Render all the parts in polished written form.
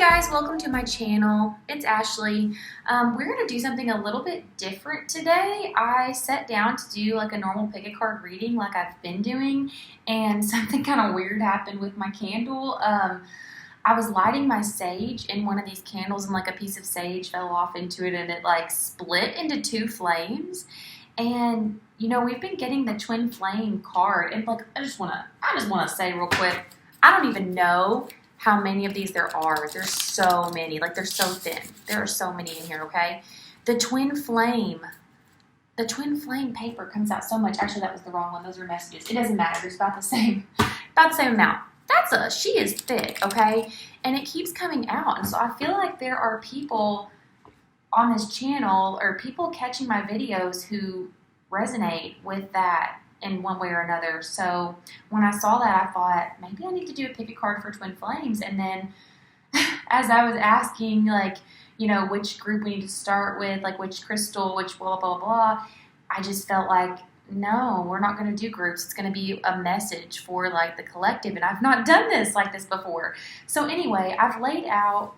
guys, welcome to my channel. It's Ashley. We're going to do something a little bit different today. I sat down to do like a normal pick a card reading like I've been doing, and something kind of weird happened with my candle. I was lighting my sage in one of these candles, and like a piece of sage fell off into it, and it like split into two flames. And you know, we've been getting the twin flame card, and like I just want to say real quick, I don't even know how many of these there are. There's so many. Like, they're so thin. There are so many in here, okay? The twin flame paper comes out so much. Actually, that was the wrong one. Those are messages. It doesn't matter. There's about the same amount. She is thick, okay? And it keeps coming out. And so I feel like there are people on this channel, or people catching my videos, who resonate with that in one way or another. So when I saw that, I thought, maybe I need to do a pick a card for twin flames. And then as I was asking, like, you know, which group we need to start with, like which crystal, which blah, blah, blah, I just felt like, no, we're not going to do groups. It's going to be a message for like the collective. And I've not done this like this before. So anyway, I've laid out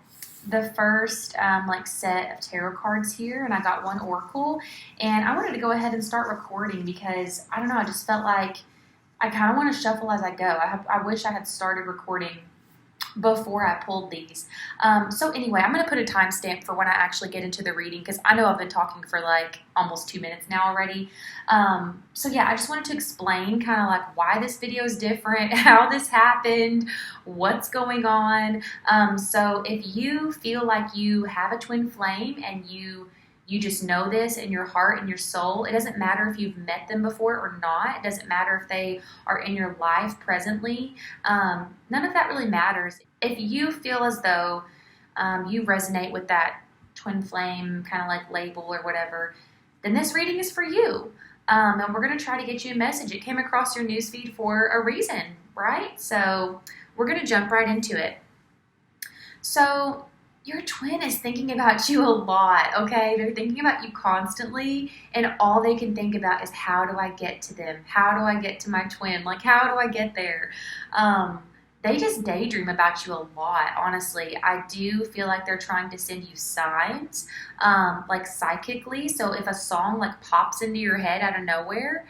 the first like set of tarot cards here, and I got one oracle, and I wanted to go ahead and start recording because I don't know, I just felt like I kind of want to shuffle as I go. I wish I had started recording before I pulled these. So anyway, I'm going to put a timestamp for when I actually get into the reading, because I know I've been talking for like almost 2 minutes now already. So yeah, I just wanted to explain kind of like why this video is different, how this happened, what's going on. So if you feel like you have a twin flame and you just know this in your heart and your soul, it doesn't matter if you've met them before or not. It doesn't matter if they are in your life presently. None of that really matters. If you feel as though you resonate with that twin flame kind of like label or whatever, then this reading is for you. And we're going to try to get you a message. It came across your newsfeed for a reason, right? So we're going to jump right into it. So your twin is thinking about you a lot, okay? They're thinking about you constantly, and all they can think about is, how do I get to them? How do I get to my twin? Like, how do I get there? They just daydream about you a lot, honestly. I do feel like they're trying to send you signs, like psychically. So if a song like pops into your head out of nowhere,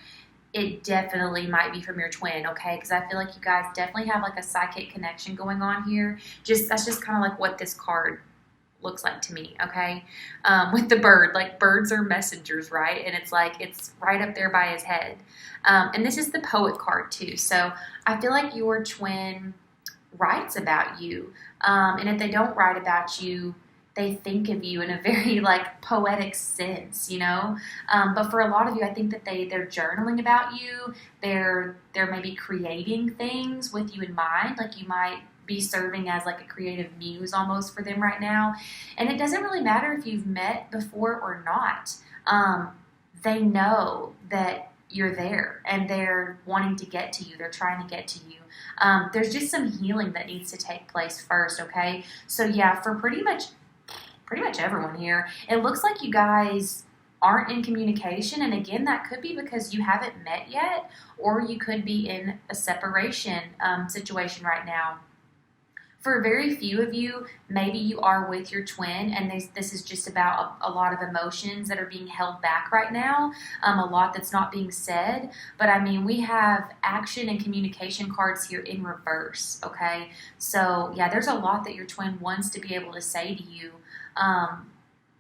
it definitely might be from your twin, okay? Because I feel like you guys definitely have like a psychic connection going on here. That's just kind of like what this card looks like to me, okay? With the bird, like birds are messengers, right? And it's like, it's right up there by his head. And this is the poet card too. So I feel like your twin writes about you. And if they don't write about you, they think of you in a very like poetic sense, you know. But for a lot of you, I think that they're journaling about you. They're maybe creating things with you in mind. Like, you might be serving as like a creative muse almost for them right now. And it doesn't really matter if you've met before or not. They know that you're there, and they're wanting to get to you. They're trying to get to you. There's just some healing that needs to take place first, okay? So yeah, for pretty much everyone here, it looks like you guys aren't in communication. And again, that could be because you haven't met yet, or you could be in a separation situation right now. For very few of you, maybe you are with your twin, and this is just about a lot of emotions that are being held back right now, a lot that's not being said. But I mean, we have action and communication cards here in reverse, okay? So yeah, there's a lot that your twin wants to be able to say to you.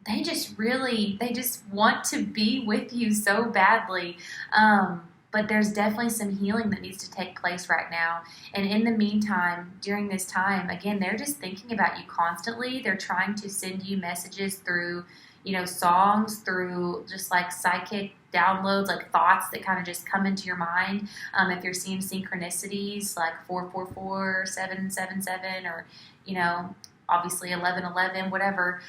They just want to be with you so badly. But there's definitely some healing that needs to take place right now. And in the meantime, during this time, again, they're just thinking about you constantly. They're trying to send you messages through, you know, songs, through just like psychic downloads, like thoughts that kind of just come into your mind. If you're seeing synchronicities like 444, 777, or, you know, obviously 1111, whatever.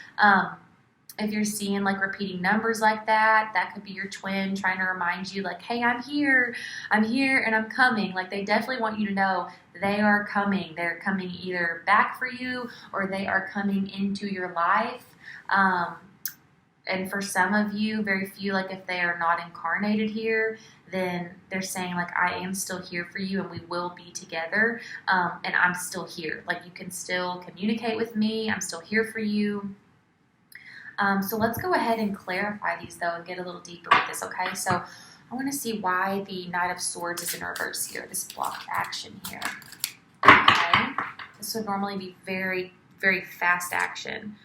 If you're seeing like repeating numbers like that, that could be your twin trying to remind you like, hey, I'm here, and I'm coming. Like, they definitely want you to know they are coming. They're coming either back for you, or they are coming into your life. And for some of you, very few, like if they are not incarnated here, then they're saying like, I am still here for you and we will be together. And I'm still here. Like you can still communicate with me. I'm still here for you. So let's go ahead and clarify these though and get a little deeper with this, okay? So I want to see why the Knight of Swords is in reverse here, this blocked action here. Okay, this would normally be very, very fast action.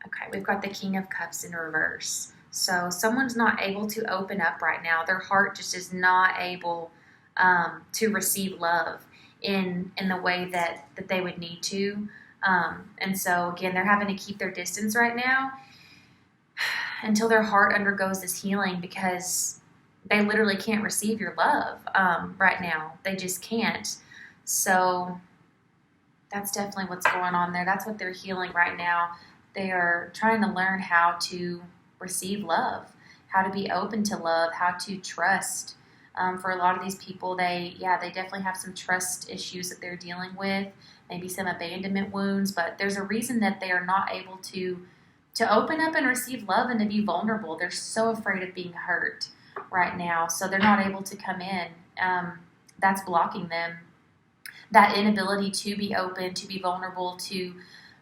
Okay, we've got the King of Cups in reverse. So someone's not able to open up right now. Their heart just is not able to receive love in the way that they would need to. And so again, they're having to keep their distance right now until their heart undergoes this healing, because they literally can't receive your love right now. They just can't. So that's definitely what's going on there. That's what they're healing right now. They are trying to learn how to receive love, how to be open to love, how to trust. For a lot of these people, they definitely have some trust issues that they're dealing with, maybe some abandonment wounds, but there's a reason that they are not able to open up and receive love and to be vulnerable. They're so afraid of being hurt right now, so they're not able to come in. That's blocking them. That inability to be open, to be vulnerable, to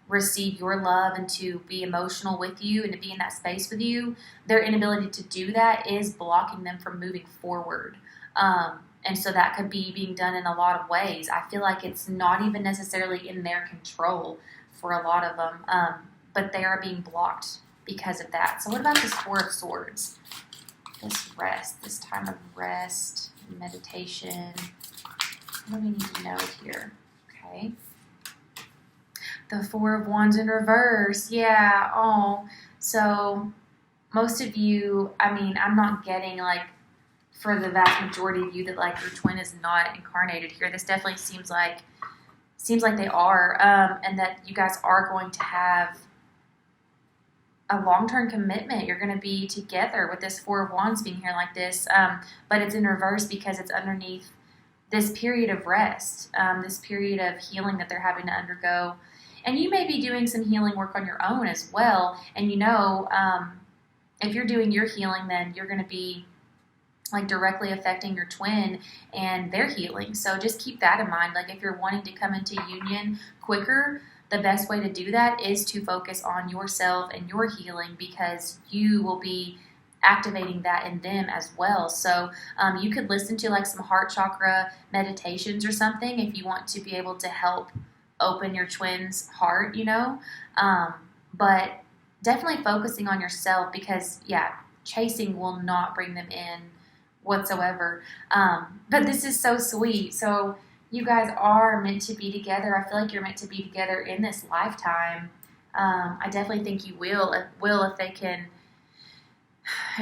receive your love and to be emotional with you and to be in that space with you, their inability to do that is blocking them from moving forward. And so that could be being done in a lot of ways. I feel like it's not even necessarily in their control for a lot of them, but they are being blocked because of that. So what about this Four of Swords? This rest, this time of rest, meditation. What do we need to know here? Okay. The Four of Wands in reverse. Yeah. Oh, so most of you, I mean, I'm not getting like for the vast majority of you that like your twin is not incarnated here. This definitely seems like they are, and that you guys are going to have a long-term commitment. You're going to be together with this Four of Wands being here like this, but it's in reverse because it's underneath this period of rest, this period of healing that they're having to undergo. And you may be doing some healing work on your own as well. And if you're doing your healing, then you're going to be like directly affecting your twin and their healing. So just keep that in mind. Like if you're wanting to come into union quicker, the best way to do that is to focus on yourself and your healing, because you will be activating that in them as well. So you could listen to like some heart chakra meditations or something if you want to be able to help open your twin's heart, but definitely focusing on yourself, because chasing will not bring them in whatsoever. But this is so sweet. So you guys are meant to be together. I feel like you're meant to be together in this lifetime. I definitely think you will if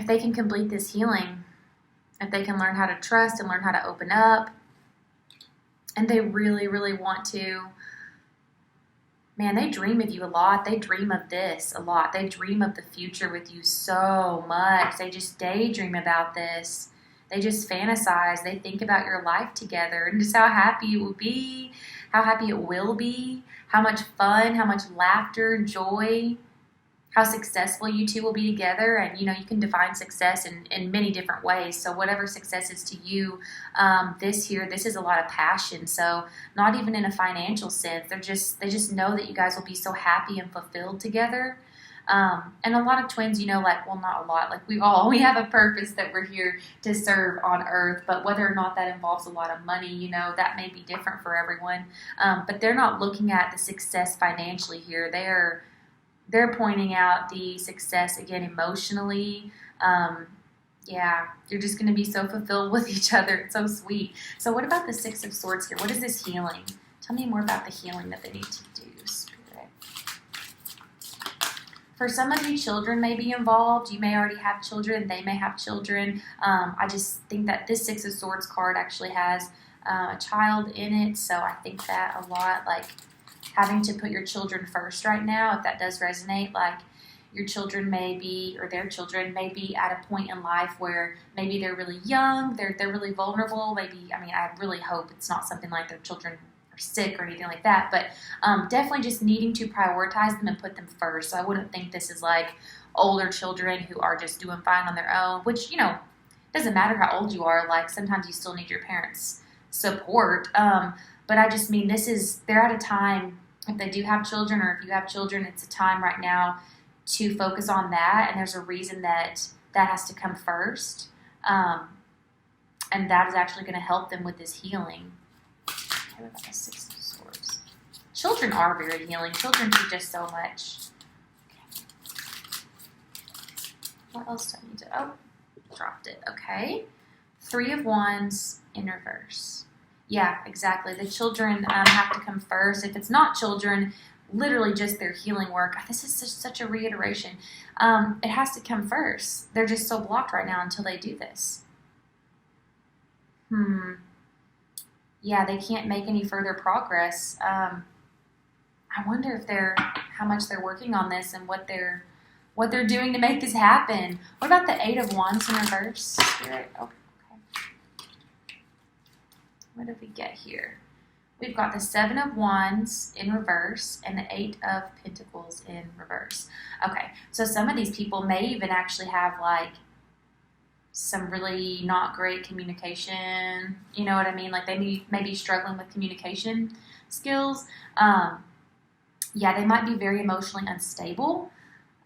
they can complete this healing, if they can learn how to trust and learn how to open up, and they really, really want to. Man, they dream of you a lot. They dream of this a lot. They dream of the future with you so much. They just daydream about this. They just fantasize. They think about your life together and just how happy it will be, how happy it will be, how much fun, how much laughter, joy, how successful you two will be together. And, you can define success in many different ways. So whatever success is to you, this is a lot of passion. So not even in a financial sense. They just know that you guys will be so happy and fulfilled together. And a lot of twins, not a lot, like we have a purpose that we're here to serve on earth, but whether or not that involves a lot of money, that may be different for everyone. But they're not looking at the success financially here. They're pointing out the success, again, emotionally. You're just going to be so fulfilled with each other. It's so sweet. So what about the Six of Swords here? What is this healing? Tell me more about the healing that they need to do, Spirit. For some of you, children may be involved. You may already have children. They may have children. I just think that this Six of Swords card actually has a child in it. So I think that a lot, like having to put your children first right now, if that does resonate, like your children may be, or their children may be at a point in life where maybe they're really young, they're really vulnerable. Maybe, I really hope it's not something like their children are sick or anything like that, but definitely just needing to prioritize them and put them first. So I wouldn't think this is like, older children who are just doing fine on their own, which, doesn't matter how old you are. Like, sometimes you still need your parents' support. But I just mean, they're at a time, if they do have children, or if you have children, it's a time right now to focus on that. And there's a reason that has to come first. And that is actually going to help them with this healing. Okay, we got the Six of Swords. Children are very healing. Children do just so much. Okay. What else do I need to... Oh, dropped it. Okay. Three of Wands in reverse. Yeah, exactly. The children have to come first. If it's not children, literally just their healing work. This is such a reiteration. It has to come first. They're just so blocked right now until they do this. Yeah, they can't make any further progress. I wonder if how much they're working on this and what they're doing to make this happen. What about the Eight of Wands in reverse? Spirit. Okay. What did we get here? We've got the Seven of Wands in reverse and the Eight of Pentacles in reverse. Okay, so some of these people may even actually have like some really not great communication. You know what I mean? Like they may be struggling with communication skills. Yeah, they might be very emotionally unstable.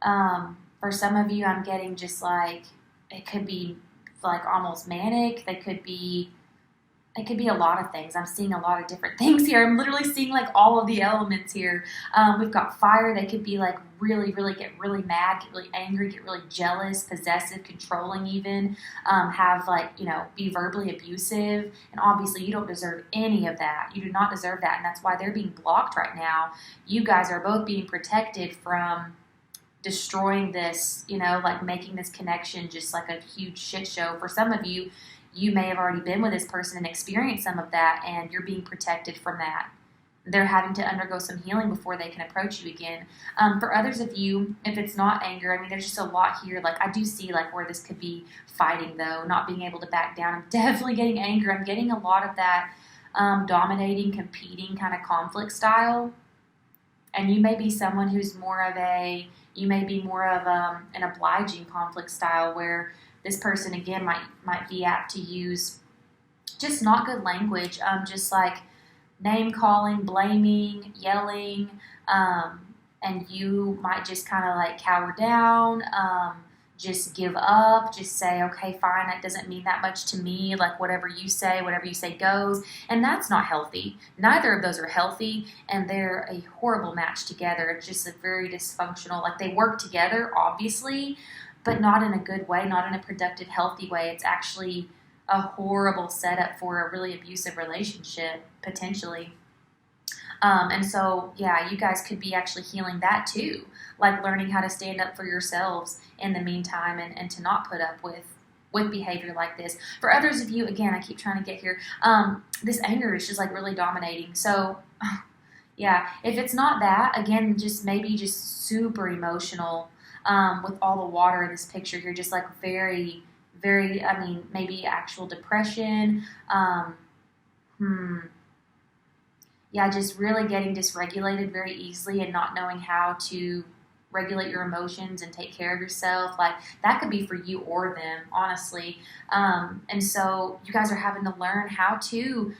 For some of you, I'm getting just like, it could be like almost manic. It could be a lot of things. I'm seeing a lot of different things here. I'm literally seeing like all of the elements here. We've got fire. They could be like really, really get really mad, get really angry, get really jealous, possessive, controlling even, have like, be verbally abusive. And obviously you don't deserve any of that. You do not deserve that. And that's why they're being blocked right now. You guys are both being protected from destroying this, like making this connection just like a huge shit show. For some of you, you may have already been with this person and experienced some of that, and you're being protected from that. They're having to undergo some healing before they can approach you again. For others of you, if it's not anger, I mean, there's just a lot here. Like, I do see, like, where this could be fighting, though, not being able to back down. I'm definitely getting anger. I'm getting a lot of that dominating, competing kind of conflict style. And you may be someone who's you may be more of an obliging conflict style where this person, again, might be apt to use just not good language, just like name-calling, blaming, yelling, and you might just kind of like cower down, just give up, just say, okay, fine, that doesn't mean that much to me, like whatever you say goes, and that's not healthy. Neither of those are healthy, and they're a horrible match together. It's just a very dysfunctional, like they work together, obviously, but not in a good way, not in a productive, healthy way. It's actually a horrible setup for a really abusive relationship, potentially. And so, yeah, you guys could be actually healing that too, like learning how to stand up for yourselves in the meantime and to not put up with behavior like this. For others of you, again, I keep trying to get here, this anger is just like really dominating. So, yeah, if it's not that, again, maybe just super emotional, with all the water in this picture here, just like very, very, I mean, maybe actual depression. Yeah, just really getting dysregulated very easily and not knowing how to regulate your emotions and take care of yourself. Like, that could be for you or them, honestly. And so you guys are having to learn how to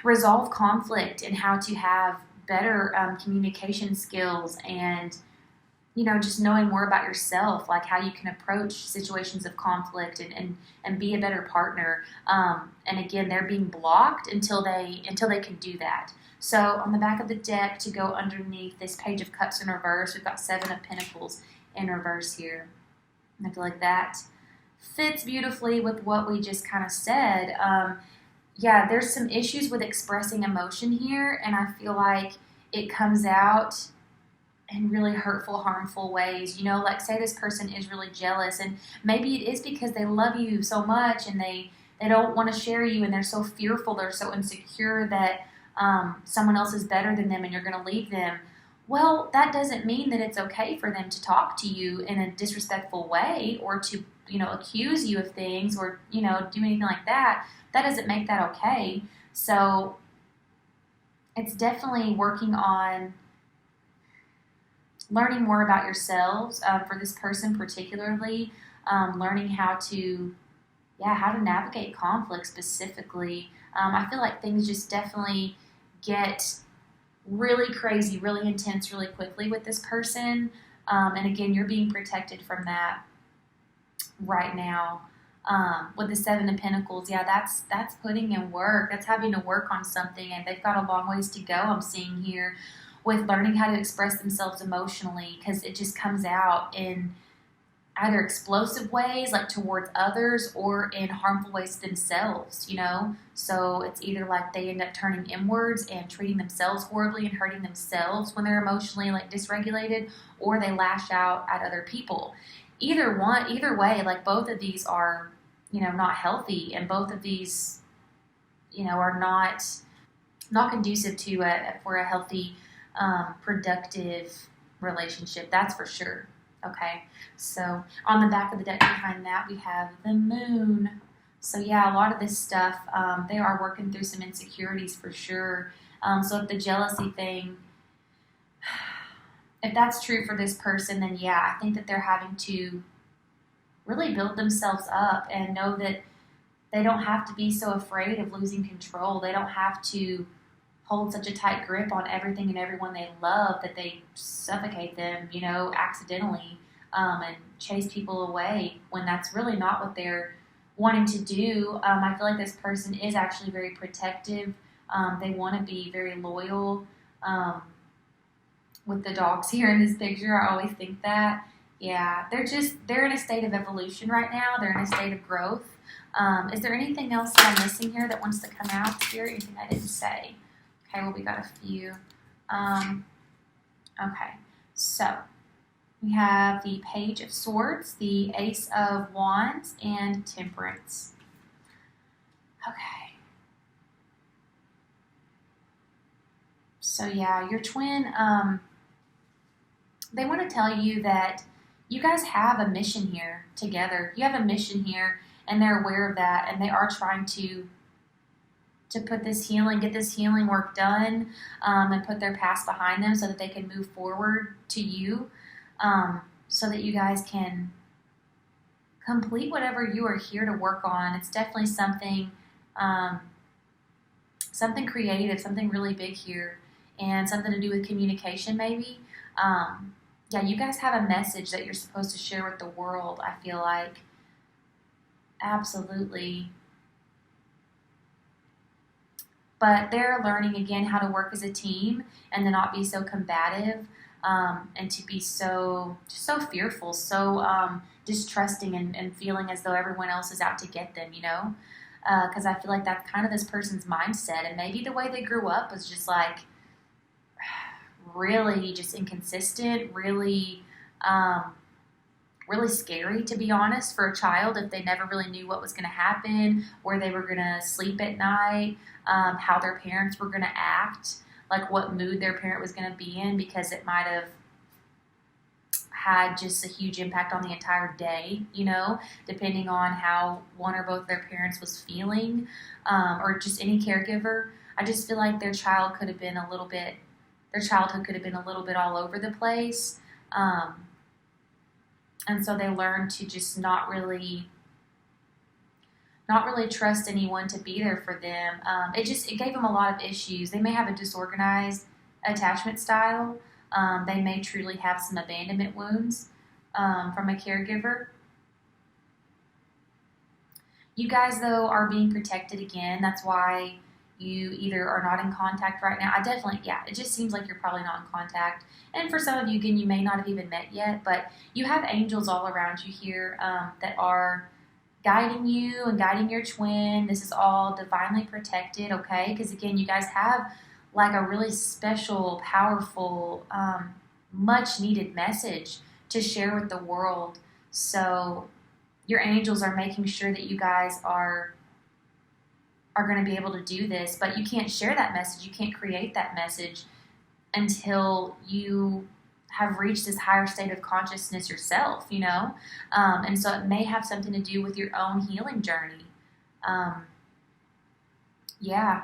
resolve conflict and how to have better communication skills and just knowing more about yourself, like how you can approach situations of conflict and be a better partner. And again, they're being blocked until they can do that. So on the back of the deck, to go underneath this Page of Cups in reverse, we've got Seven of Pentacles in reverse here. And I feel like that fits beautifully with what we just kind of said. Yeah, there's some issues with expressing emotion here, and I feel like it comes out in really hurtful, harmful ways. Like say this person is really jealous, and maybe it is because they love you so much and they don't want to share you, and they're so fearful, they're so insecure that someone else is better than them and you're going to leave them. Well, that doesn't mean that it's okay for them to talk to you in a disrespectful way or to, accuse you of things or, do anything like that. That doesn't make that okay. So it's definitely working on learning more about yourselves, for this person particularly, learning how to navigate conflict specifically. I feel like things just definitely get really crazy, really intense, really quickly with this person. And again, you're being protected from that right now. With the Seven of Pentacles, yeah, that's putting in work. That's having to work on something, and they've got a long ways to go. I'm seeing here with learning how to express themselves emotionally, because it just comes out in either explosive ways, like towards others, or in harmful ways to themselves, So it's either like they end up turning inwards and treating themselves horribly and hurting themselves when they're emotionally like dysregulated, or they lash out at other people. Either way, like both of these are, not healthy, and both of these, are not conducive to for a healthy, productive relationship. That's for sure. Okay, so on the back of the deck behind that, we have the Moon. So yeah, a lot of this stuff, they are working through some insecurities for sure. So if the jealousy thing, if that's true for this person, then yeah, I think that they're having to really build themselves up and know that they don't have to be so afraid of losing control. They don't have to hold such a tight grip on everything and everyone they love that they suffocate them, accidentally, and chase people away when that's really not what they're wanting to do. I feel like this person is actually very protective. They want to be very loyal. With the dogs here in this picture, I always think that. Yeah, they're in a state of evolution right now. They're in a state of growth. Is there anything else that I'm missing here that wants to come out here? Anything I didn't say? Okay, well, we got a few. Okay, so we have the Page of Swords, the Ace of Wands, and Temperance. Okay. So yeah, your twin, they want to tell you that you guys have a mission here together. You have a mission here, and they're aware of that, and they are trying to put this healing, get this healing work done, and put their past behind them so that they can move forward to you, so that you guys can complete whatever you are here to work on. It's definitely something creative, something really big here, and something to do with communication maybe. Yeah, you guys have a message that you're supposed to share with the world, I feel like. Absolutely. But they're learning, again, how to work as a team and to not be so combative, and to be so fearful, so distrusting, and feeling as though everyone else is out to get them, Because I feel like that's kind of this person's mindset. And maybe the way they grew up was just like really just inconsistent, really scary, to be honest, for a child, if they never really knew what was going to happen, where they were going to sleep at night, how their parents were going to act, like what mood their parent was going to be in, because it might have had just a huge impact on the entire day, depending on how one or both their parents was feeling, or just any caregiver. I just feel like their childhood could have been a little bit all over the place. And so they learned to just not really trust anyone to be there for them. It gave them a lot of issues. They may have a disorganized attachment style. They may truly have some abandonment wounds, from a caregiver. You guys, though, are being protected again. That's why you either are not in contact right now. It just seems like you're probably not in contact. And for some of you, again, you may not have even met yet, but you have angels all around you here, that are guiding you and guiding your twin. This is all divinely protected, okay? Because, again, you guys have like a really special, powerful, much-needed message to share with the world. So your angels are making sure that you guys are going to be able to do this, but you can't share that message. You can't create that message until you have reached this higher state of consciousness yourself, and so it may have something to do with your own healing journey. Yeah,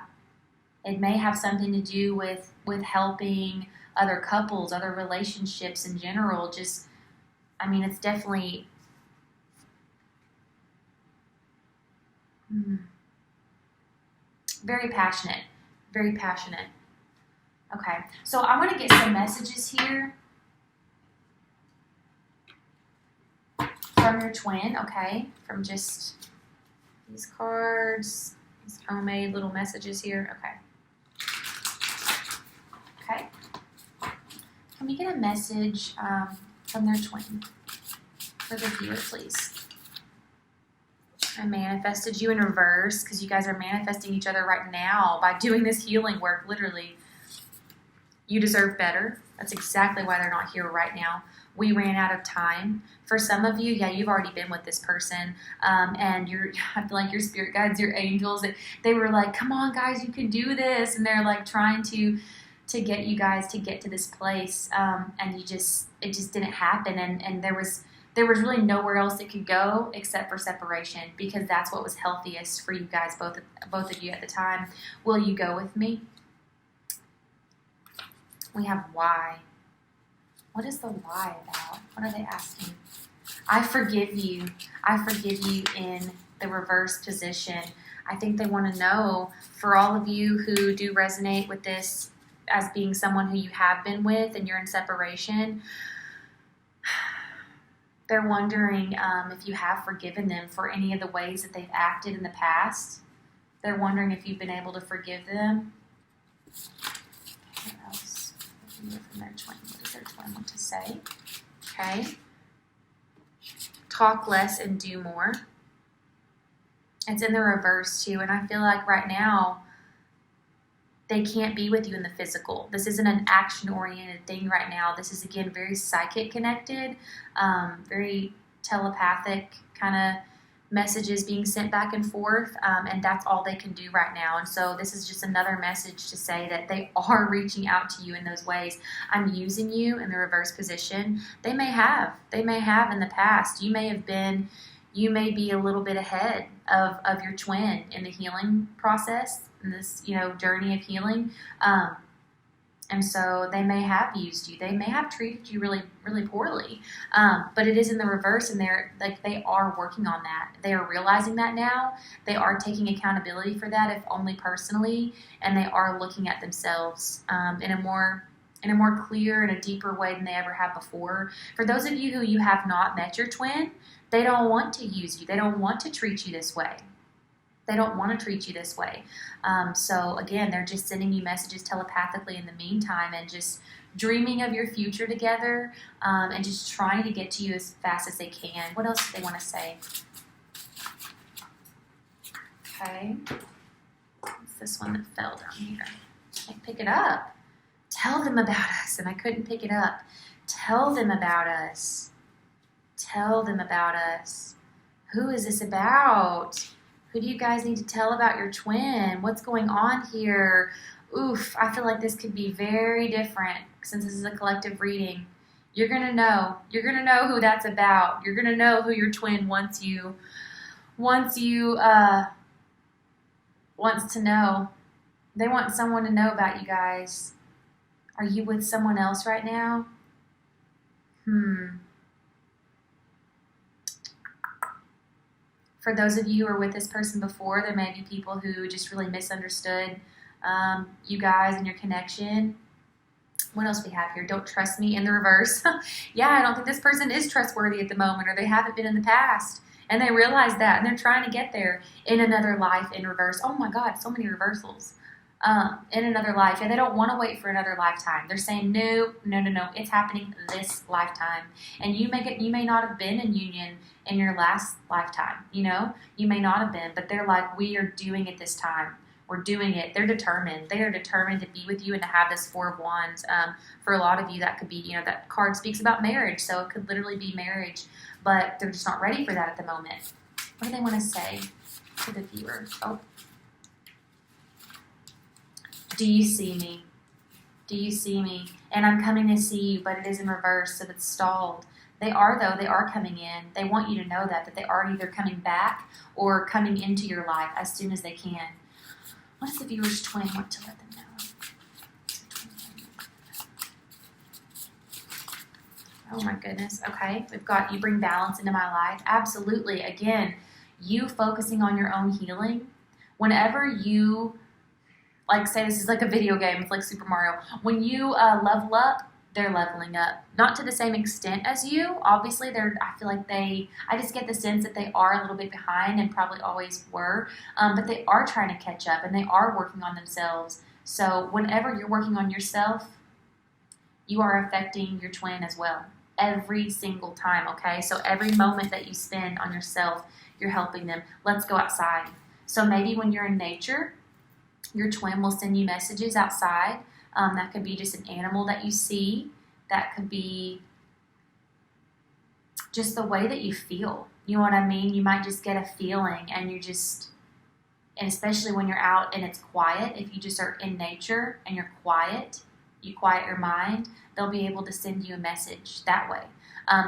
It may have something to do with helping other couples, other relationships in general. Just, I mean, it's definitely very passionate. Very passionate. Okay, so I want to get some messages here from your twin, okay? From just these cards, these homemade little messages here, okay. Okay. Can we get a message from their twin for the viewer, please? I manifested you in reverse because you guys are manifesting each other right now by doing this healing work, literally. You deserve better. That's exactly why they're not here right now. We ran out of time. For some of you, yeah, you've already been with this person, and I feel like your spirit guides, your angels, they were like, come on, guys, you can do this, and they're like trying to get you guys to get to this place, and it just didn't happen, and there was really nowhere else it could go except for separation, because that's what was healthiest for you guys, both of you at the time. Will you go with me? We have why. What is the why about? What are they asking? I forgive you. I forgive you in the reverse position. I think they want to know, for all of you who do resonate with this as being someone who you have been with and you're in separation, they're wondering if you have forgiven them for any of the ways that they've acted in the past. They're wondering if you've been able to forgive them. What else? From their twin. What does their twin want to say? Okay. Talk less and do more. It's in the reverse too, and I feel like right now they can't be with you in the physical. This isn't an action-oriented thing right now. This is, again, very psychic connected, very telepathic kind of messages being sent back and forth, and that's all they can do right now. And so this is just another message to say that they are reaching out to you in those ways. I'm using you in the reverse position. They may have in the past. You may be a little bit ahead of your twin in the healing process, in this, journey of healing. And so they may have used you. They may have treated you really, really poorly. But it is in the reverse, and they are working on that. They are realizing that now. They are taking accountability for that, if only personally, and they are looking at themselves in a more clear and a deeper way than they ever have before. For those of you who you have not met your twin, they don't want to use you. They don't want to treat you this way. They don't want to treat you this way. So again, they're just sending you messages telepathically in the meantime, and just dreaming of your future together, and just trying to get to you as fast as they can. What else do they want to say? Okay. What's this one that fell down here? Can't pick it up. Tell them about us, and I couldn't pick it up. Tell them about us. Tell them about us. Who is this about? Who do you guys need to tell about your twin? What's going on here? Oof, I feel like this could be very different since this is a collective reading. You're going to know. You're going to know who that's about. You're going to know who your twin wants to know. They want someone to know about you guys. Are you with someone else right now? For those of you who were with this person before, there may be people who just really misunderstood you guys and your connection. What else we have here? Don't trust me in the reverse. Yeah, I don't think this person is trustworthy at the moment, or they haven't been in the past. And they realize that, and they're trying to get there in another life in reverse. Oh my God, so many reversals. In another life. And they don't want to wait for another lifetime. They're saying, no, it's happening this lifetime. And you may not have been in union in your last lifetime, you may not have been, but they're like, we are doing it this time. We're doing it. They're determined. They are determined to be with you and to have this Four of Wands. For a lot of you, that could be, that card speaks about marriage, so it could literally be marriage, but they're just not ready for that at the moment. What do they want to say to the viewer? Oh. Do you see me? Do you see me? And I'm coming to see you, but it is in reverse, so it's stalled. They are coming in. They want you to know that they are either coming back or coming into your life as soon as they can. What does the viewer's twin want to let them know? Oh my goodness. Okay, we've got you bring balance into my life. Absolutely. Again, you focusing on your own healing. Whenever you, like, say this is like a video game, it's like Super Mario. When you level up, they're leveling up. Not to the same extent as you. Obviously, I feel like I just get the sense that they are a little bit behind and probably always were. But they are trying to catch up and they are working on themselves. So whenever you're working on yourself, you are affecting your twin as well. Every single time, okay? So every moment that you spend on yourself, you're helping them. Let's go outside. So maybe when you're in nature, your twin will send you messages outside. That could be just an animal that you see. That could be just the way that you feel. You know what I mean? You might just get a feeling and and especially when you're out and it's quiet, if you just are in nature and you're quiet, you quiet your mind, they'll be able to send you a message that way.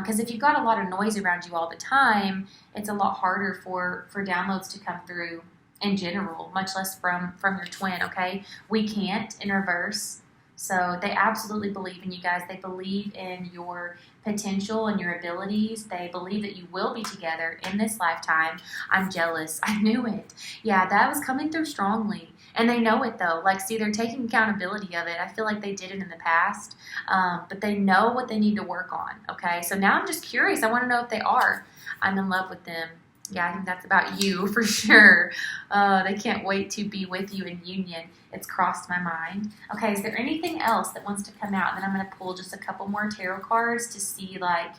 Because if you've got a lot of noise around you all the time, it's a lot harder for downloads to come through in general, much less from your twin, okay? We can't in reverse. So they absolutely believe in you guys. They believe in your potential and your abilities. They believe that you will be together in this lifetime. I'm jealous. I knew it. Yeah, that was coming through strongly. And they know it though. Like, see, they're taking accountability of it. I feel like they did it in the past. But they know what they need to work on, okay? So now I'm just curious. I want to know if they are. I'm in love with them. Yeah, I think that's about you for sure. They can't wait to be with you in union. It's crossed my mind. Okay, is there anything else that wants to come out? And then I'm going to pull just a couple more tarot cards to see like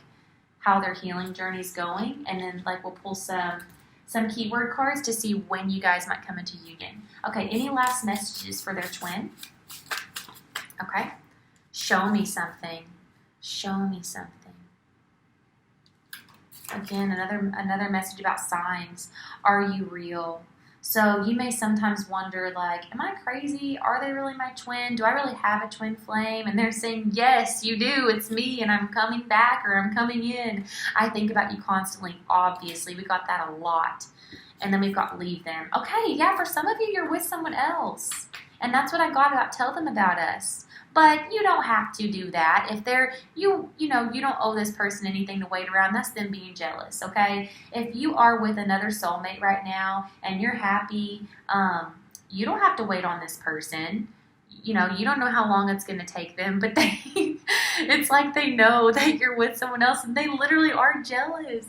how their healing journey is going. And then like we'll pull some keyword cards to see when you guys might come into union. Okay, any last messages for their twin? Okay, show me something. Show me something. Again, another message about signs. Are you real? So you may sometimes wonder, like, am I crazy? Are they really my twin? Do I really have a twin flame? And they're saying, yes, you do. It's me, and I'm coming back, or I'm coming in. I think about you constantly, obviously. We got that a lot. And then we've got leave them. Okay, yeah, for some of you, you're with someone else. And that's what I got about tell them about us. But you don't have to do that. If they're, you don't owe this person anything to wait around. That's them being jealous, okay? If you are with another soulmate right now and you're happy, you don't have to wait on this person. You don't know how long it's going to take them, but it's like they know that you're with someone else and they literally are jealous.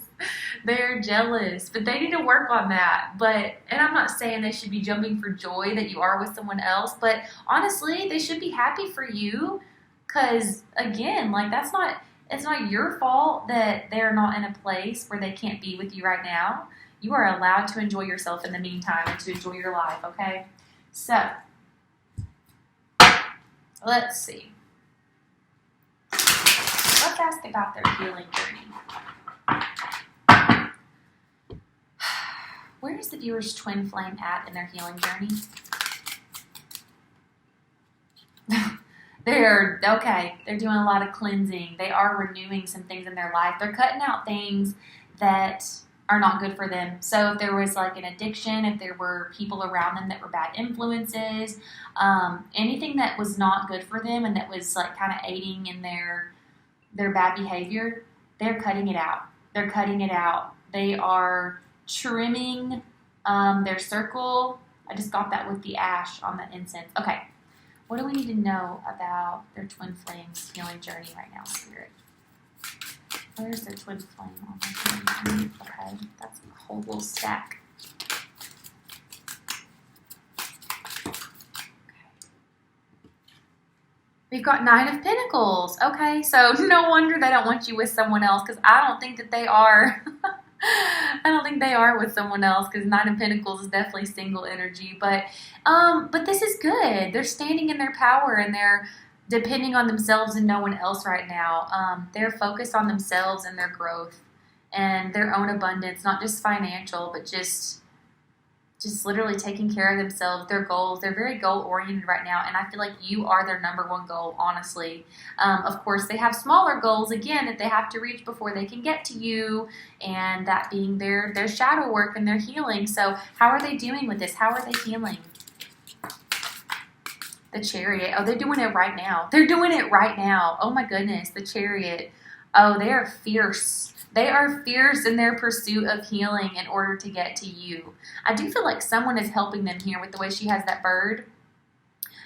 They're jealous, but they need to work on that. And I'm not saying they should be jumping for joy that you are with someone else, but honestly, they should be happy for you because, again, like it's not your fault that they're not in a place where they can't be with you right now. You are allowed to enjoy yourself in the meantime and to enjoy your life, okay? So, let's see. Let's ask about their healing journey. Where is the viewer's twin flame at in their healing journey? They're doing a lot of cleansing. They are renewing some things in their life. They're cutting out things that are not good for them. So if there was like an addiction, if there were people around them that were bad influences, anything that was not good for them and that was like kind of aiding in their bad behavior, they're cutting it out. They're cutting it out. They are trimming their circle. I just got that with the ash on the incense. Okay, what do we need to know about their twin flames healing journey right now, Spirit? Where's their twin flame on their healing journey? Okay, that's a whole little stack. We've got 9 of Pentacles. Okay, so no wonder they don't want you with someone else because I don't think that they are. I don't think they are with someone else because 9 of Pentacles is definitely single energy. But this is good. They're standing in their power and they're depending on themselves and no one else right now. They're focused on themselves and their growth and their own abundance, not just financial, but just literally taking care of themselves, their goals. They're very goal-oriented right now, and I feel like you are their number one goal, honestly. Of course, they have smaller goals, again, that they have to reach before they can get to you, and that being their shadow work and their healing. So how are they doing with this? How are they healing? The Chariot. Oh, they're doing it right now. They're doing it right now. Oh my goodness, the Chariot. Oh, they are fierce. They are fierce in their pursuit of healing in order to get to you. I do feel like someone is helping them here with the way she has that bird.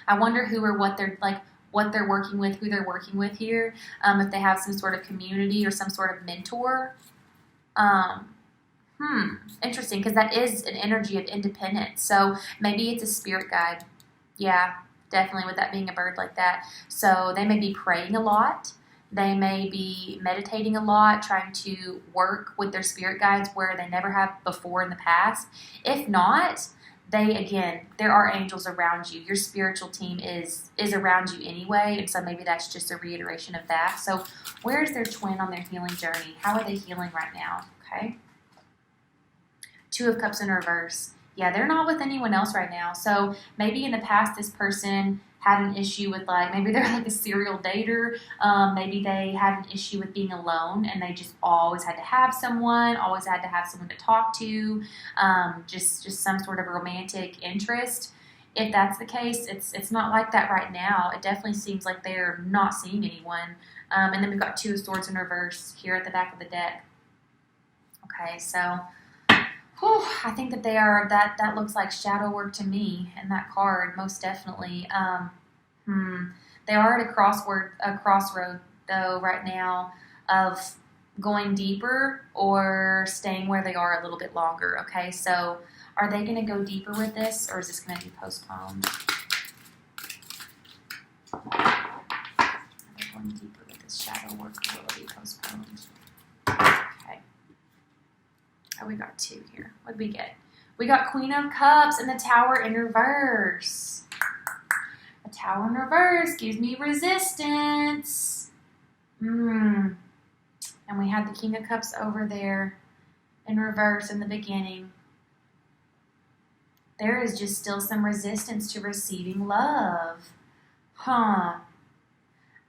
I wonder who or what they're like, what they're working with, who they're working with here. If they have some sort of community or some sort of mentor. Interesting, because that is an energy of independence. So maybe it's a spirit guide. Yeah, definitely with that being a bird like that. So they may be praying a lot. They may be meditating a lot, trying to work with their spirit guides where they never have before in the past. If not, there are angels around you. Your spiritual team is around you anyway, and so maybe that's just a reiteration of that. So where's their twin on their healing journey? How are they healing right now? Okay. Two of Cups in reverse. Yeah, they're not with anyone else right now. So maybe in the past this person had an issue with maybe they're like a serial dater. Maybe they had an issue with being alone and they just always had to have someone, to talk to, just some sort of romantic interest. If that's the case, it's not like that right now. It definitely seems like they're not seeing anyone. And then we've got Two of Swords in reverse here at the back of the deck. Okay, so I think that they are, that looks like shadow work to me in that card, most definitely. They are at a crossroad, though, right now of going deeper or staying where they are a little bit longer, okay? So are they going to go deeper with this, or is this going to be postponed? Are they going deeper with this shadow work, or will it be postponed? Okay. Oh, we got two here. What did we get? We got Queen of Cups and the Tower in reverse. The Tower in reverse gives me resistance. And we had the King of Cups over there in reverse in the beginning. There is just still some resistance to receiving love.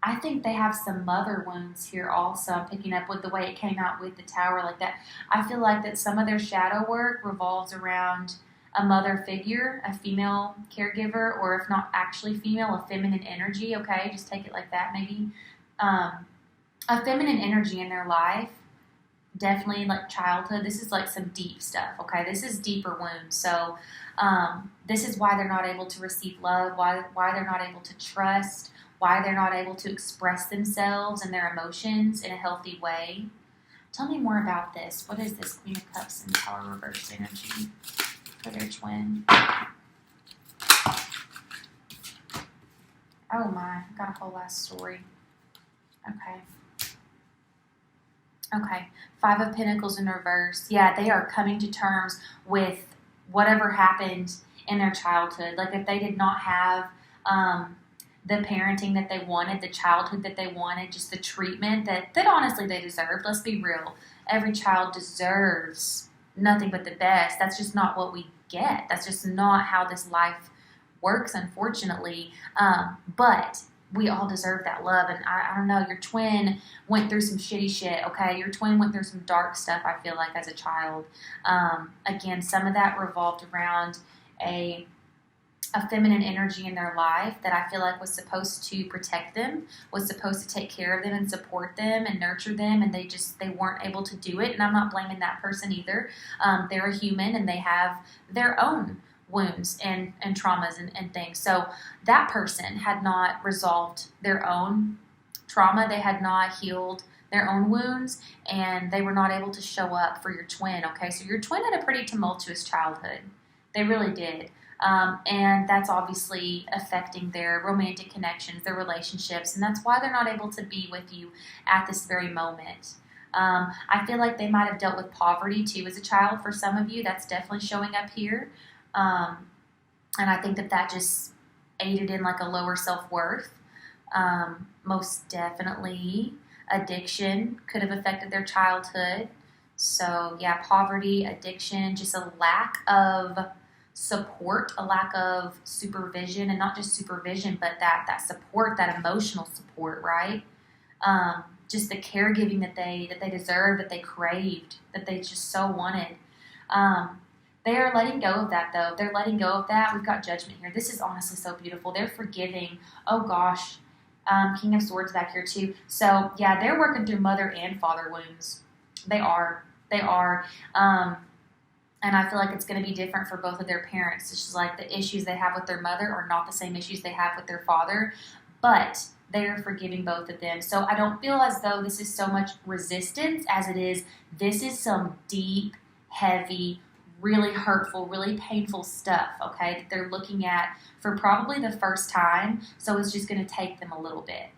I think they have some mother wounds here also. I'm picking up with the way it came out with the Tower like that. I feel like that some of their shadow work revolves around a mother figure, a female caregiver, or if not actually female, a feminine energy, okay? Just take it like that maybe. A feminine energy in their life, definitely like childhood. This is like some deep stuff, okay? This is deeper wounds. So this is why they're not able to receive love, why they're not able to trust, why they're not able to express themselves and their emotions in a healthy way. Tell me more about this. What is this Queen of Cups and Tower reverse energy for their twin? Oh my, got a whole last story. Okay. Five of Pentacles in reverse. Yeah, they are coming to terms with whatever happened in their childhood. Like if they did not have the parenting that they wanted, the childhood that they wanted, just the treatment that honestly they deserved. Let's be real. Every child deserves nothing but the best. That's just not what we get. That's just not how this life works, unfortunately. But we all deserve that love. And I don't know, your twin went through some shitty shit, okay? Your twin went through some dark stuff, I feel like, as a child. Again, some of that revolved around a feminine energy in their life that I feel like was supposed to protect them, was supposed to take care of them and support them and nurture them, and they weren't able to do it. And I'm not blaming that person either. They're a human and they have their own wounds and traumas and things. So that person had not resolved their own trauma. They had not healed their own wounds, and they were not able to show up for your twin, okay? So your twin had a pretty tumultuous childhood. They really did. And that's obviously affecting their romantic connections, their relationships, and that's why they're not able to be with you at this very moment. I feel like they might have dealt with poverty too as a child. For some of you, that's definitely showing up here. And I think that just aided in like a lower self-worth. Most definitely addiction could have affected their childhood. So yeah, poverty, addiction, just a lack of support, a lack of supervision, and not just supervision, but that support, that emotional support, right? Just the caregiving that they deserved, that they craved, that they just so wanted. They are letting go of that, though. They're letting go of that. We've got Judgment here. This is honestly so beautiful. They're forgiving. Oh, gosh. King of Swords back here, too. So, yeah, they're working through mother and father wounds. They are. They are. And I feel like it's going to be different for both of their parents. It's just like the issues they have with their mother are not the same issues they have with their father. But they are forgiving both of them. So I don't feel as though this is so much resistance as it is, this is some deep, heavy, really hurtful, really painful stuff, okay, that they're looking at for probably the first time. So it's just going to take them a little bit.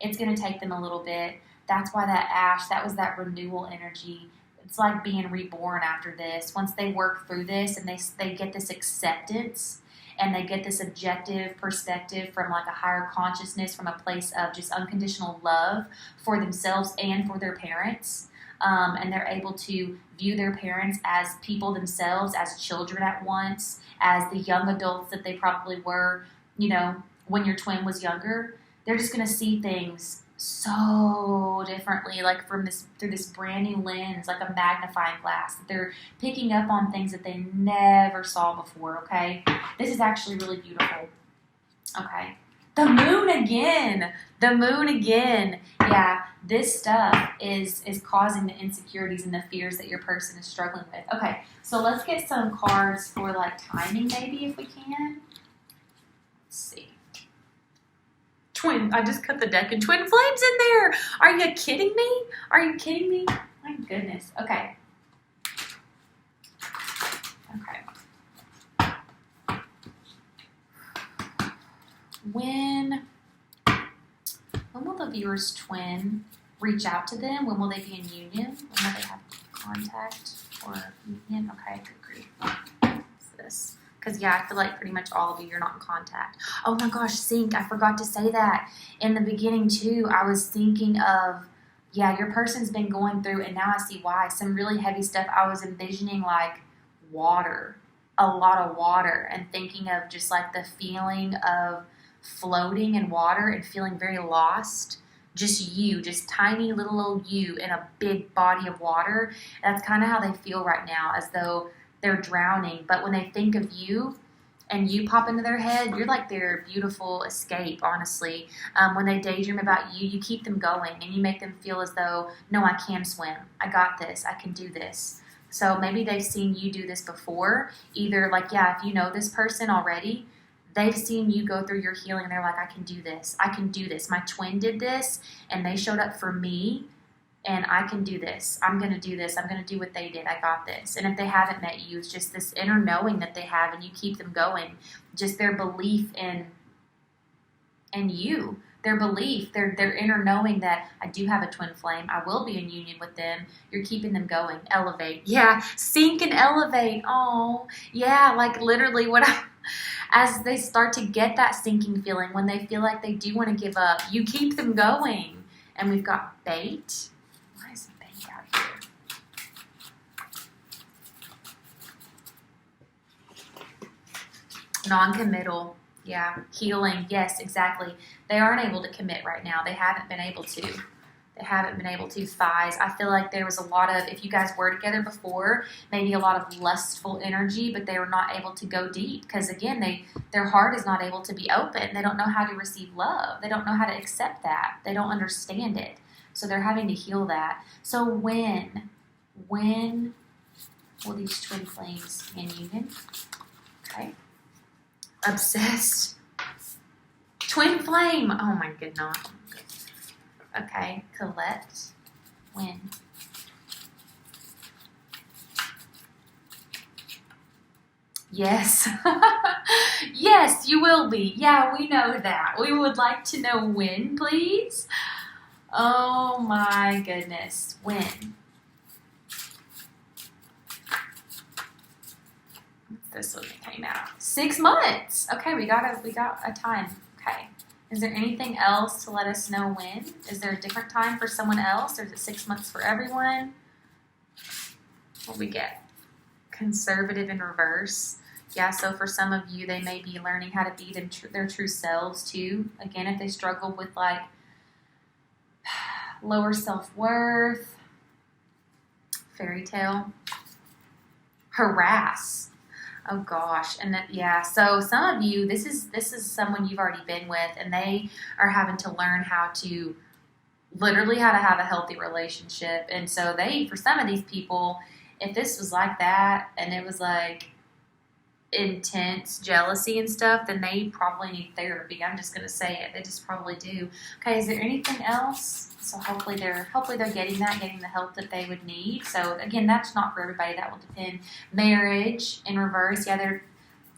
It's going to take them a little bit. That's why that ash, that was that renewal energy. It's like being reborn after this. Once they work through this and they get this acceptance and they get this objective perspective from like a higher consciousness, from a place of just unconditional love for themselves and for their parents. And they're able to view their parents as people themselves, as children at once, as the young adults that they probably were, you know, when your twin was younger. They're just going to see things so differently, like through this brand new lens, like a magnifying glass. They're picking up on things that they never saw before, okay? This is actually really beautiful. Okay. The moon again. The moon again. Yeah, this stuff is causing the insecurities and the fears that your person is struggling with. Okay, so let's get some cards for like timing maybe if we can. Let's see. I just cut the deck and twin flames in there. Are you kidding me? Are you kidding me? My goodness. Okay. Okay. When will the viewer's twin reach out to them? When will they be in union? When will they have contact or union? Okay, good grief. What's this? Because, yeah, I feel like pretty much all of you, you're not in contact. Oh, my gosh, sync. I forgot to say that. In the beginning, too, I was thinking of, yeah, your person's been going through, and now I see why, some really heavy stuff. I was envisioning, like, water, a lot of water, and thinking of just, like, the feeling of floating in water and feeling very lost. Just you, just tiny little old you in a big body of water. That's kind of how they feel right now, as though they're drowning. But when they think of you and you pop into their head, you're like their beautiful escape, honestly. When they daydream about you, you keep them going and you make them feel as though, no, I can swim. I got this. I can do this. So maybe they've seen you do this before. Either like, yeah, if you know this person already, they've seen you go through your healing and they're like, I can do this. I can do this. My twin did this and they showed up for me. And I can do this. I'm going to do this. I'm going to do what they did. I got this. And if they haven't met you, it's just this inner knowing that they have, and you keep them going. Just their belief in you. Their belief, their inner knowing that I do have a twin flame. I will be in union with them. You're keeping them going. Elevate. Yeah, sink and elevate. Oh, yeah, like literally as they start to get that sinking feeling, when they feel like they do want to give up, you keep them going. And we've got bait. Non-committal, yeah. Healing, yes, exactly. They aren't able to commit right now. They haven't been able to. They haven't been able to. Thighs. I feel like there was a lot of, if you guys were together before, maybe a lot of lustful energy, but they were not able to go deep because, again, their heart is not able to be open. They don't know how to receive love. They don't know how to accept that. They don't understand it. So they're having to heal that. So when will these twin flames be in union? Okay. Obsessed. Twin flame. Oh my goodness. Okay. Collect. When? Yes. Yes, you will be. Yeah, we know that. We would like to know when, please. Oh my goodness. When? This one that came out. 6 months. Okay, we got a time. Okay. Is there anything else to let us know when? Is there a different time for someone else, or is it 6 months for everyone? What we get? Conservative in reverse. Yeah, so for some of you, they may be learning how to be their true selves too. Again, if they struggle with like lower self-worth, fairy tale, harass. Oh gosh, and then, yeah. So some of you, this is someone you've already been with, and they are having to learn how to literally how to have a healthy relationship. And so for some of these people, if this was like that, and it was like intense jealousy and stuff, then they probably need therapy. I'm just gonna say it. They just probably do. Okay, is there anything else? So hopefully they're getting the help that they would need. So again, that's not for everybody. That will depend. Marriage in reverse. Yeah,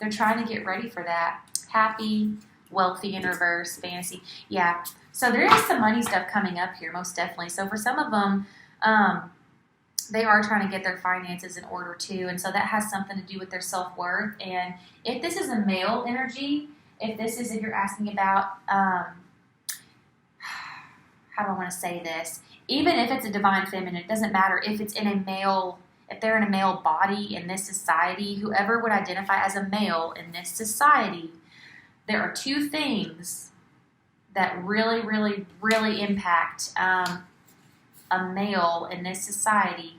they're trying to get ready for that. Happy, wealthy in reverse, fantasy. Yeah. So there is some money stuff coming up here, most definitely. So for some of them, they are trying to get their finances in order too, and so that has something to do with their self-worth. And if this is a male energy, if you're asking about, how do I want to say this? Even if it's a divine feminine, it doesn't matter if it's in a male, if they're in a male body in this society, whoever would identify as a male in this society, there are two things that really, really, really impact a male in this society: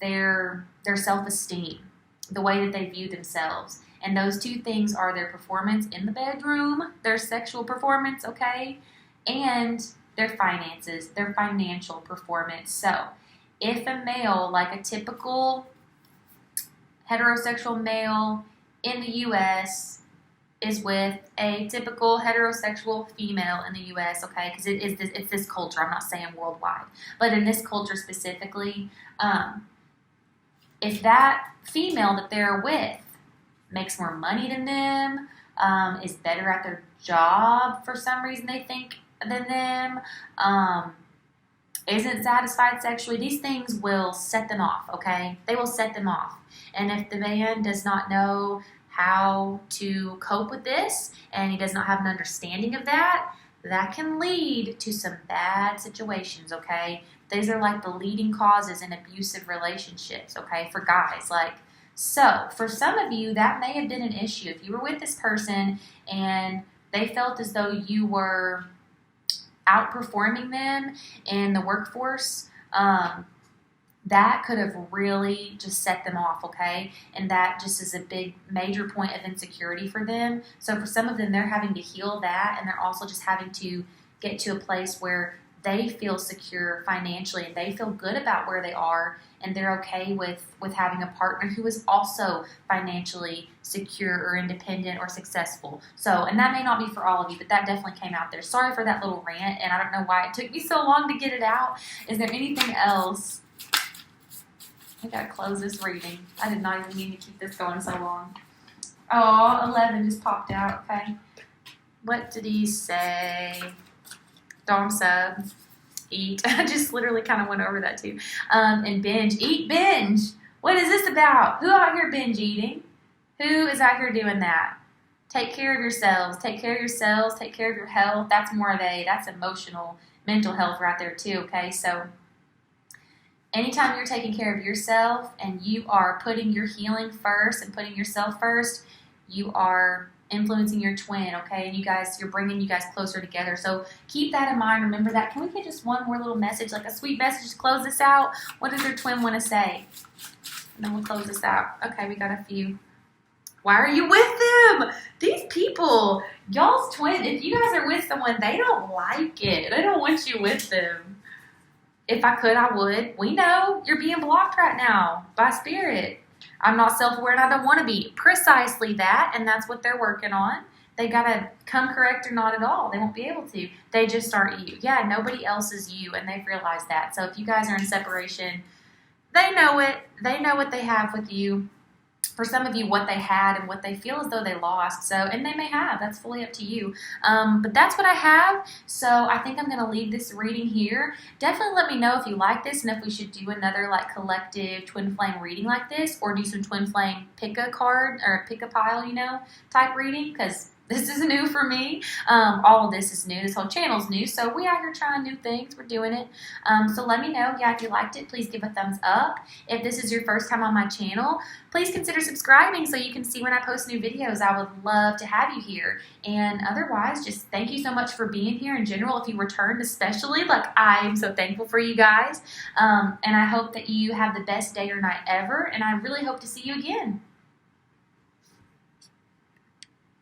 their self-esteem, the way that they view themselves. And those two things are their performance in the bedroom, their sexual performance, okay, and their finances, their financial performance. So if a male, like a typical heterosexual male in the U.S., is with a typical heterosexual female in the U.S., okay, because it's this culture. I'm not saying worldwide, but in this culture specifically, if that female that they're with makes more money than them, is better at their job for some reason they think than them, isn't satisfied sexually, these things will set them off, okay? They will set them off. And if the man does not know how to cope with this, and he does not have an understanding of that, that can lead to some bad situations, okay? These are like the leading causes in abusive relationships, okay, for guys. So for some of you, that may have been an issue. If you were with this person and they felt as though you were outperforming them in the workforce, that could have really just set them off, okay? And that just is a big, major point of insecurity for them. So for some of them, they're having to heal that, and they're also just having to get to a place where they feel secure financially, and they feel good about where they are, and they're okay with having a partner who is also financially secure or independent or successful. So, and that may not be for all of you, but that definitely came out there. Sorry for that little rant, and I don't know why it took me so long to get it out. Is there anything else? I gotta close this reading. I did not even mean to keep this going so long. Oh, 11 just popped out, okay. What did he say? Dom sub. Eat. I just literally kind of went over that too. And binge. Eat binge. What is this about? Who out here binge eating? Who is out here doing that? Take care of yourselves. Take care of yourselves. Take care of your health. That's that's emotional, mental health right there too, okay? So anytime you're taking care of yourself and you are putting your healing first and putting yourself first, you are influencing your twin, okay? And you're bringing you guys closer together. So keep that in mind. Remember that. Can we get just one more little message, like a sweet message to close this out? What does your twin want to say? And then we'll close this out. Okay, we got a few. Why are you with them? These people, y'all's twin, if you guys are with someone, they don't like it. They don't want you with them. If I could, I would. We know you're being blocked right now by spirit. I'm not self-aware and I don't want to be. Precisely that, and that's what they're working on. They got to come correct or not at all. They won't be able to. They just aren't you. Yeah, nobody else is you, and they've realized that. So if you guys are in separation, they know it. They know what they have with you. For some of you, what they had and what they feel as though they lost. So, and they may have. That's fully up to you. But that's what I have. So I think I'm going to leave this reading here. Definitely let me know if you like this and if we should do another like collective twin flame reading like this, or do some twin flame pick a card or pick a pile, type reading, because this is new for me. All of this is new. This whole channel's new. So we out here trying new things. We're doing it. So let me know. Yeah, if you liked it, please give a thumbs up. If this is your first time on my channel, please consider subscribing so you can see when I post new videos. I would love to have you here. And otherwise, just thank you so much for being here in general. If you returned especially, I am so thankful for you guys. And I hope that you have the best day or night ever. And I really hope to see you again.